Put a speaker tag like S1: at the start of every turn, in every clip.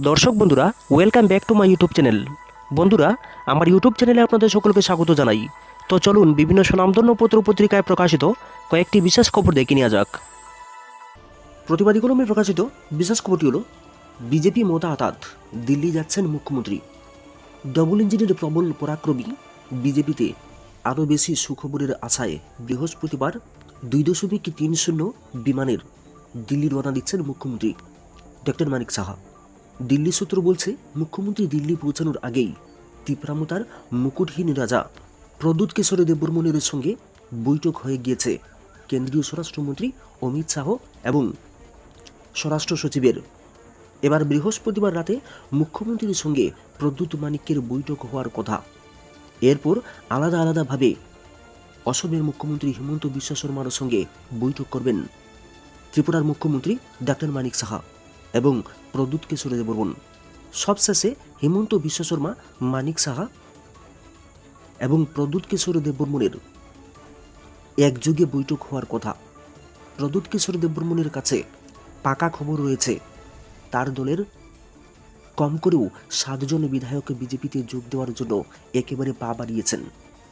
S1: দর্শক বন্ধুরা, welcome back to my YouTube channel. বন্ধুরা, আমার ইউটিউব চ্যানেলে আপনাদের সকলকে স্বাগত জানাই। তো চলুন বিভিন্ন স্বনামধন্য পত্র পত্রিকায় প্রকাশিত কয়েকটি বিশেষ খবর দেখে নেওয়া যাক। প্রতিবাদী কলমে প্রকাশিত বিশেষ খবরটি হল, বিজেপি মমতা হঠাৎ দিল্লি যাচ্ছেন মুখ্যমন্ত্রী। ডবল ইঞ্জিনের প্রবল পরাক্রমী বিজেপিতে আরও বেশি সুখবরের আশায় বৃহস্পতিবার 2.30 বিমানের দিল্লি রওনা দিচ্ছেন মুখ্যমন্ত্রী ডক্টর মানিক সাহা। দিল্লি সূত্র বলছে, মুখ্যমন্ত্রী দিল্লি পৌঁছানোর আগেই তীব্রামতার মুকুটহীন রাজা প্রদ্যুৎ কিশোর দেববর্মনের সঙ্গে বৈঠক হয়ে গিয়েছে কেন্দ্রীয় স্বরাষ্ট্রমন্ত্রী অমিত শাহ এবং স্বরাষ্ট্র সচিবের। এবার বৃহস্পতিবার রাতে মুখ্যমন্ত্রীর সঙ্গে প্রদ্যুৎ মানিক্যের বৈঠক হওয়ার কথা। এরপর আলাদা আলাদাভাবে অসমের মুখ্যমন্ত্রী হিমন্ত বিশ্ব শর্মার সঙ্গে বৈঠক করবেন ত্রিপুরার মুখ্যমন্ত্রী ডক্টর মানিক সাহা এবং প্রদ্যুৎ কিশোর দেববর্মন। সবশেষে হিমন্ত বিশ্ব শর্মা, মানিক সাহা এবং প্রদ্যুৎ কিশোর দেববর্মনের একযোগে বৈঠক হওয়ার কথা। প্রদ্যুৎ কিশোর দেববর্মনের কাছে পাকা খবর রয়েছে, তার দলের কম করেও 7 জন বিধায়ক বিজেপিতে যোগ দেওয়ার জন্য একেবারে পা বাড়িয়েছেন।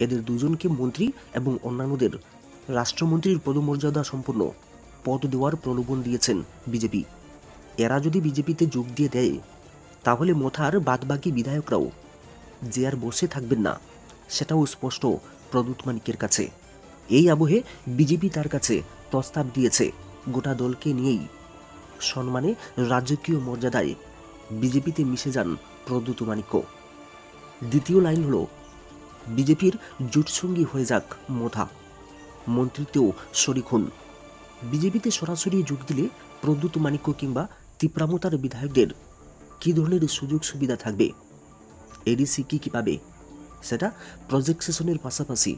S1: এদের 2 জনকে মন্ত্রী এবং অন্যান্যদের রাষ্ট্রমন্ত্রীর পদমর্যাদা সম্পন্ন পদ দেওয়ার প্রলোভন দিয়েছেন বিজেপি। এরা যদি বিজেপিতে যোগ দিয়ে দেয়, তাহলে মথার বাদবাকি বিধায়করাও যে আর বসে থাকবেন না, সেটাও স্পষ্ট প্রদ্যুৎ মানিকের কাছে। এই আবহে বিজেপি তার কাছে প্রস্তাব দিয়েছে গোটা দলকে নিয়েই সম্মানে রাজকীয় মর্যাদায় বিজেপিতে মিশে যান প্রদ্যুৎ মানিক্য। দ্বিতীয় লাইন হল, বিজেপির জোটসঙ্গী হয়ে যাক মথা, মন্ত্রিত্বেও শরিক হন। বিজেপিতে সরাসরি যোগ দিলে প্রদ্যুৎ মানিক্য কিংবা তীব্রামতার বিধায়কদের কী ধরনের সুযোগ সুবিধা থাকবে, এডিসি কী কী পাবে, সেটা প্রজেক্ট সেশনের পাশাপাশি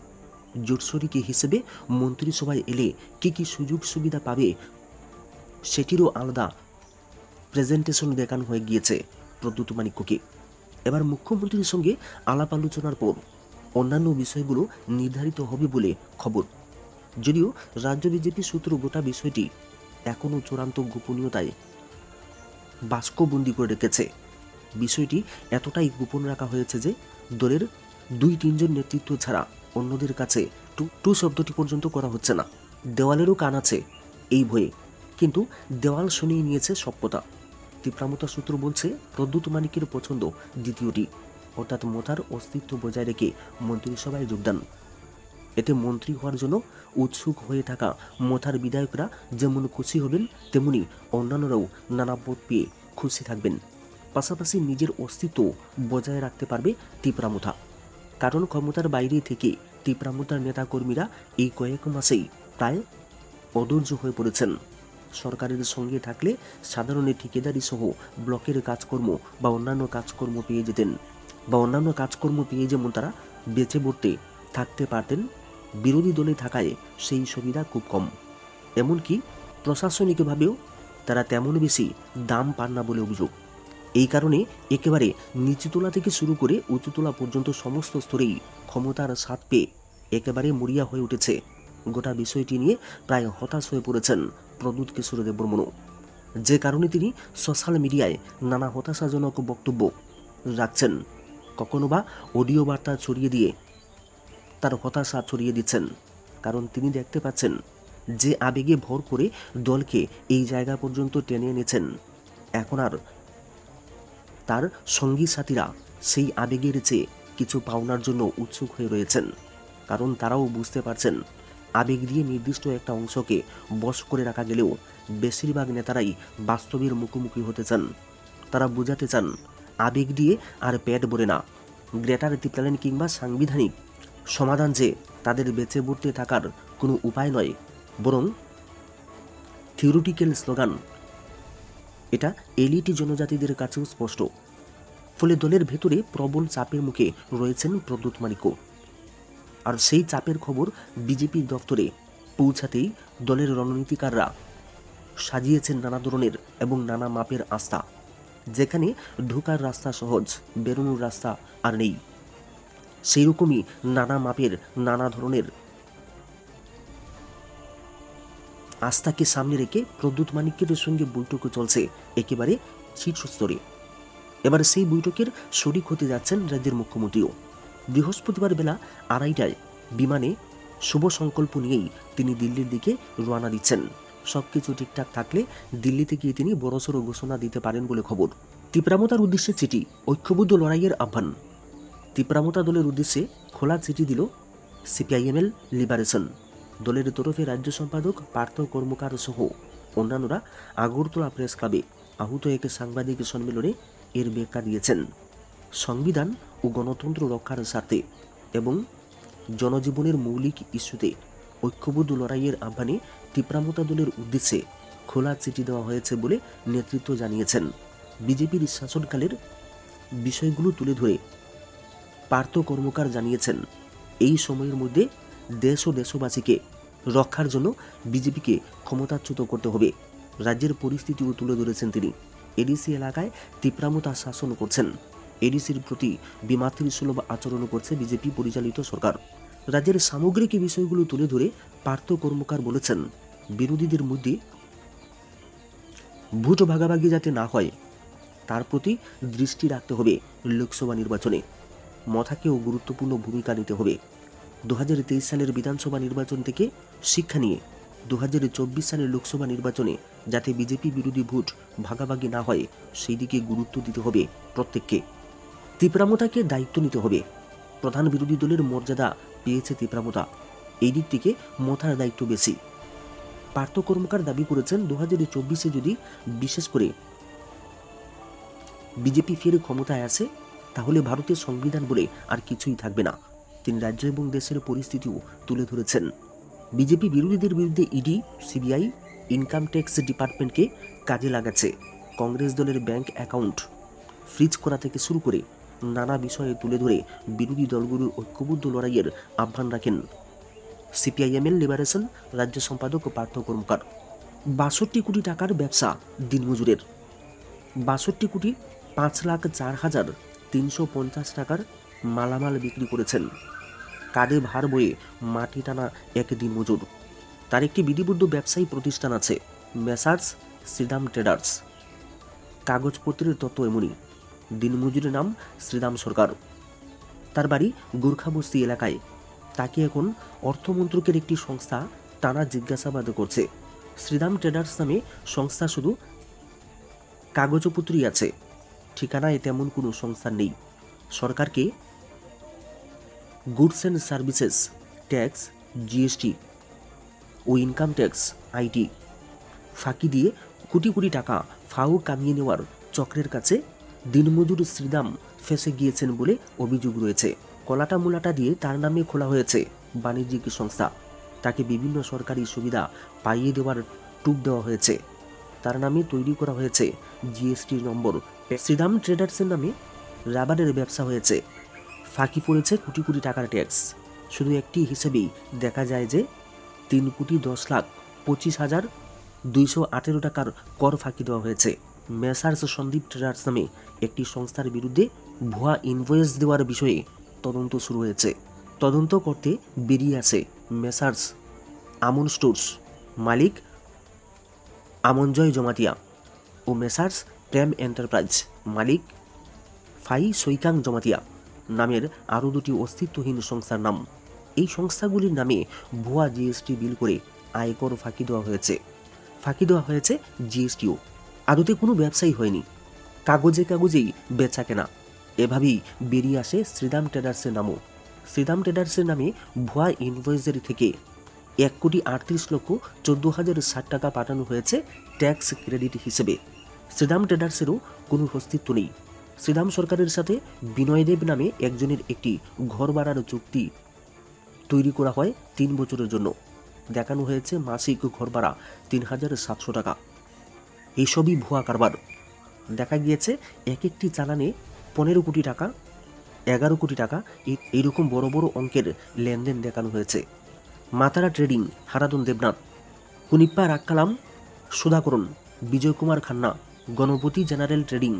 S1: জোটশরিক হিসেবে মন্ত্রিসভায় এলে কী কী সুযোগ সুবিধা পাবে, সেটিরও আলাদা প্রেজেন্টেশন দেখানো হয়ে গিয়েছে প্রদ্যুৎ মানিক্যকে। এবার মুখ্যমন্ত্রীর সঙ্গে আলাপ আলোচনার পর অন্যান্য বিষয়গুলো নির্ধারিত হবে বলে খবর। যদিও রাজ্য বিজেপি সূত্র গোটা বিষয়টি এখনও চূড়ান্ত গোপনীয়তায় বাস্কবন্দি করে রেখেছে। বিষয়টি এতটাই গোপন রাখা হয়েছে যে দলের 2-3 জন নেতৃত্ব ছাড়া অন্যদের কাছে টু শব্দটি পর্যন্ত করা হচ্ছে না। দেওয়ালেরও কান আছে এই ভয়ে, কিন্তু দেওয়াল শুনিয়ে নিয়েছে সভ্যতা। তীব্রামতা সূত্র বলছে, প্রদ্যুৎ মানিকের পছন্দ দ্বিতীয়টি, অর্থাৎ মথার অস্তিত্ব বজায় রেখে মন্ত্রিসভায় যোগদান। এতে মন্ত্রী হওয়ার জন্য উৎসুক হয়ে থাকা মথার বিধায়করা যেমন খুশি হবেন, তেমনি অন্যান্যরাও নানা পদ পেয়ে খুশি থাকবেন। পাশাপাশি নিজের অস্তিত্ব বজায় রাখতে পারবে তীব্রামথা। কারণ ক্ষমতার বাইরে থেকে তীব্রামথার নেতাকর্মীরা এই কয়েক মাসেই প্রায় অধৈর্য হয়ে পড়েছেন। সরকারের সঙ্গে থাকলে সাধারণ ঠিকাদারি সহ ব্লকের কাজকর্ম বা অন্যান্য কাজকর্ম পেয়ে যেমন তারা বেঁচে পড়তে থাকতে পারতেন, বিরোধী দলে থাকায় সেই সুবিধা খুব কম। এমনকি প্রশাসনিকভাবেও তারা তেমন বেশি দাম পান না বলে অভিযোগ। এই কারণে একেবারে নিচুতলা থেকে শুরু করে উঁচুতলা পর্যন্ত সমস্ত স্তরেই ক্ষমতার স্বাদ পেয়ে একেবারে মরিয়া হয়ে উঠেছে। গোটা বিষয়টি নিয়ে প্রায় হতাশ হয়ে পড়েছেন প্রদ্যুৎ কিশোর দেববর্মনও, যে কারণে তিনি সোশ্যাল মিডিয়ায় নানা হতাশাজনক বক্তব্য রাখছেন। কখনো বা অডিও বার্তা ছড়িয়ে দিয়ে তার হতাশা ছড়িয়ে দিচ্ছেন। কারণ তিনি দেখতে পাচ্ছেন যে আবেগে ভর করে দলকে এই জায়গা পর্যন্ত টেনে এনেছেন, এখন আর তার সঙ্গী সাথীরা সেই আবেগের চেয়ে কিছু পাওনার জন্য উৎসুক হয়ে রয়েছেন। কারণ তারাও বুঝতে পারছেন, আবেগ দিয়ে নির্দিষ্ট একটা অংশকে বশ করে রাখা গেলেও বেশিরভাগ নেতারাই বাস্তবের মুখোমুখি হতে চান। তারা বোঝাতে চান, আবেগ দিয়ে আর পেট ভরে না। গ্রেটার টিপ্ল্যান কিংবা সাংবিধানিক সমাধান যে তাদের বেঁচে পড়তে থাকার কোনো উপায় নয়, বরং থিওরিটিক্যাল স্লোগান। এটা এলিট জনজাতিদের কাছেও স্পষ্ট। ফলে দলের ভেতরে প্রবল চাপের মুখে রয়েছেন প্রদ্যুৎ মানিক্য। আর সেই চাপের খবর বিজেপির দপ্তরে পৌঁছাতেই দলের রণনীতিকাররা সাজিয়েছেন নানা ধরনের এবং নানা মাপের আস্থা। যেখানে ঢোকার রাস্তা সহজ, বেরোনোর রাস্তা আর নেই, সেই রকমই নানা মাপের নানা ধরনের আস্থাকে সামনে রেখে প্রদ্যুৎ মানিক্যের সঙ্গে বৈঠক চলছে একেবারে শীর্ষস্তরে। এবার সেই বৈঠকের শরিক হতে যাচ্ছেন রাজ্যের মুখ্যমন্ত্রীও। বৃহস্পতিবার বেলা 2:30টায় বিমানে শুভ সংকল্প নিয়েই তিনি দিল্লির দিকে রওনা দিচ্ছেন। সবকিছু ঠিকঠাক থাকলে দিল্লিতে গিয়ে তিনি বড়সড় ঘোষণা দিতে পারেন বলে খবর। তীব্রামতার উদ্দেশ্যে চিঠি, ঐক্যবদ্ধ লড়াইয়ের আহ্বান। তীব্রামতা দলের উদ্দেশ্যে খোলা চিঠি দিল সিপিআইএমএল লিবারেশন। দলের তরফে রাজ্য সম্পাদক পার্থ কর্মকার সহ অন্যান্যরা আগরতলা প্রেস ক্লাবে আহত এক সাংবাদিক সম্মেলনে এর ব্যাখ্যা দিয়েছেন। সংবিধান ও গণতন্ত্র রক্ষার স্বার্থে এবং জনজীবনের মৌলিক ইস্যুতে ঐক্যবদ্ধ লড়াইয়ের আহ্বানে তীব্রামতা দলের উদ্দেশ্যে খোলা চিঠি দেওয়া হয়েছে বলে নেতৃত্ব জানিয়েছেন। বিজেপির শাসনকালের বিষয়গুলো তুলে ধরে পার্থ কর্মকার জানিয়েছেন, এই সময়ের মধ্যে দেশ ও দেশবাসীকে রক্ষার জন্য বিজেপিকে ক্ষমতাচ্যুত করতে হবে। রাজ্যের পরিস্থিতিও তুলে ধরেছেন তিনি। এডিসি এলাকায় তীব্রামতা শাসন করছেন। এডিসির প্রতি বিমাতৃসুলভ আচরণ করছে বিজেপি পরিচালিত সরকার। রাজ্যের সামগ্রিক বিষয়গুলো তুলে ধরে পার্থ কর্মকার বলেছেন, বিরোধীদের মধ্যে ভোট ভাগাভাগি যাতে না হয় তার প্রতি দৃষ্টি রাখতে হবে। লোকসভা নির্বাচনে মথাকেও গুরুত্বপূর্ণ ভূমিকা নিতে হবে। 2023 সালের বিধানসভা নির্বাচন থেকে শিক্ষা নিয়ে 2024 সালের লোকসভা নির্বাচনে যাতে বিজেপি বিরোধী ভোট ভাগাভাগি না হয় সেই দিকে গুরুত্ব দিতে হবে প্রত্যেককে। তীব্রামতাকে দায়িত্ব নিতে হবে। প্রধান বিরোধী দলের মর্যাদা পেয়েছে তীব্রামতা, এই দিক থেকে মথার দায়িত্ব বেশি। পার্থ কর্মকার দাবি করেছেন 2024-এ যদি বিশেষ করে বিজেপি ফের ক্ষমতায় আসে তাহলে ভারতের সংবিধান বলে আর কিছুই থাকবে না। তিনি রাজ্য এবং দেশের পরিস্থিতিও তুলে ধরেছেন। বিজেপি বিরোধীদের বিরুদ্ধে ইডি, সিবিআই, ইনকাম ট্যাক্স ডিপার্টমেন্টকে কাজে লাগাচ্ছে। কংগ্রেস দলের ব্যাংক অ্যাকাউন্ট ফ্রিজ করা থেকে শুরু করে নানা বিষয়ে তুলে ধরে বিরোধী দলগুলোর ঐক্যবদ্ধ লড়াইয়ের আহ্বান রাখেন সিপিআইএমএল লিবারেশন রাজ্য সম্পাদক পার্থ কর্মকার। 62 কোটি টাকার ব্যবসা দিনমজুরের। 62 কোটি 5,04,350 টাকার মালামাল বিক্রি করেছেন কাঁধে ভার বয়ে মাটি টানা এক দিনমজুর। তার একটি বিধিবদ্ধ ব্যবসায়ী প্রতিষ্ঠান আছে, মেসার্স শ্রীরাম ট্রেডার্স। কাগজপত্রের তত্ত্ব এমনই। দিনমজুরের নাম শ্রীরাম সরকার। তার বাড়ি গোর্খাবস্তি এলাকায়। তাকে এখন অর্থমন্ত্রকের একটি সংস্থা টানা জিজ্ঞাসাবাদ করছে। শ্রীরাম ট্রেডার্স নামে সংস্থা শুধু কাগজপত্রই আছে, ঠিকানায় তেমন কোনো সংস্থা নেই। সরকারকে goods and services tax, GST ও ইনকাম ট্যাক্স, আইটি ফাঁকি দিয়ে কোটি কোটি টাকা ফাও কামিয়ে নেওয়ার চক্রের কাছে দিনমজুর শ্রীরাম ফেঁসে গিয়েছেন বলে অভিযোগ রয়েছে। কলাটা মুলাটা দিয়ে তার নামে খোলা হয়েছে বাণিজ্যিক সংস্থা। তাকে বিভিন্ন সরকারি সুবিধা পাইয়ে দেওয়ার টুক দেওয়া হয়েছে। তার নামে তৈরি করা হয়েছে জিএসটি নম্বর। শ্রীরাম ট্রেডার্সের নামে রাবারের ব্যবসা হয়েছে। ফাঁকি পড়েছে কোটি কোটি টাকার ট্যাক্স। শুধু একটি হিসেবেই দেখা যায় যে 3,10,25,218 টাকার কর ফাঁকি দেওয়া হয়েছে। মেসার্স সন্দীপ ট্রেডার্স নামে একটি সংস্থার বিরুদ্ধে ভুয়া ইনভয়েস দেওয়ার বিষয়ে তদন্ত শুরু হয়েছে। তদন্ত করতে বেরিয়ে আসে মেসার্স আমন স্টোর্স মালিক আমনজয় জমাতিয়া ও মেসার্স প্রেম এন্টারপ্রাইজ মালিক ফাই সৈকাং জমাতিয়া নামের আরও দুটি অস্তিত্বহীন সংস্থার নাম। এই সংস্থাগুলির নামে ভুয়া জিএসটি বিল করে আয়কর ফাঁকি দেওয়া হয়েছে জিএসটিও। আদতে কোনো ব্যবসায়ী হয়নি, কাগজে কাগজেই বেচা কেনা। এভাবেই বেরিয়ে আসে শ্রীরাম ট্রেডার্সের নামও। শ্রীরাম ট্রেডার্সের নামে ভুয়া ইনভয়েসের থেকে 1,38,14,060 টাকা পাঠানো হয়েছে ট্যাক্স ক্রেডিট হিসেবে। শ্রীরাম ট্রেডার্সেরও কোনো অস্তিত্ব নেই। শ্রীরাম সরকারের সাথে বিনয়দেব নামে একজনের একটি ঘর ভাড়ার চুক্তি তৈরি করা হয় 3 বছরের জন্য। দেখানো হয়েছে মাসিক ঘর ভাড়া 3,700 টাকা। এইসবই ভুয়া কারবার। দেখা গিয়েছে এক একটি চালানে 15 কোটি টাকা, 11 কোটি টাকা এইরকম বড় বড় অঙ্কের লেনদেন দেখানো হয়েছে। মাতারা ট্রেডিং হারাদন দেবনাথ, কুনিপ্পা রাক্কালাম সুধাকরণ, বিজয় কুমার খান্না, গণপতি জেনারেল ট্রেডিং,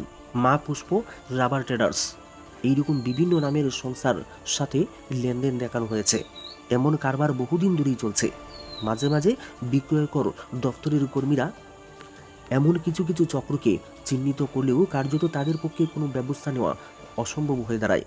S1: মা পুষ্প রাবার ট্রেডার্স এইরকম বিভিন্ন নামের সংস্থার সাথে লেনদেন দেখানো হয়েছে। এমন কারবার বহুদিন ধরেই চলছে। মাঝে মাঝে বিক্রয়কর দপ্তরের কর্মীরা এমন কিছু কিছু চক্রকে চিহ্নিত করলেও কার্যত তাদের পক্ষে কোনো ব্যবস্থা নেওয়া অসম্ভব হয়ে দাঁড়ায়।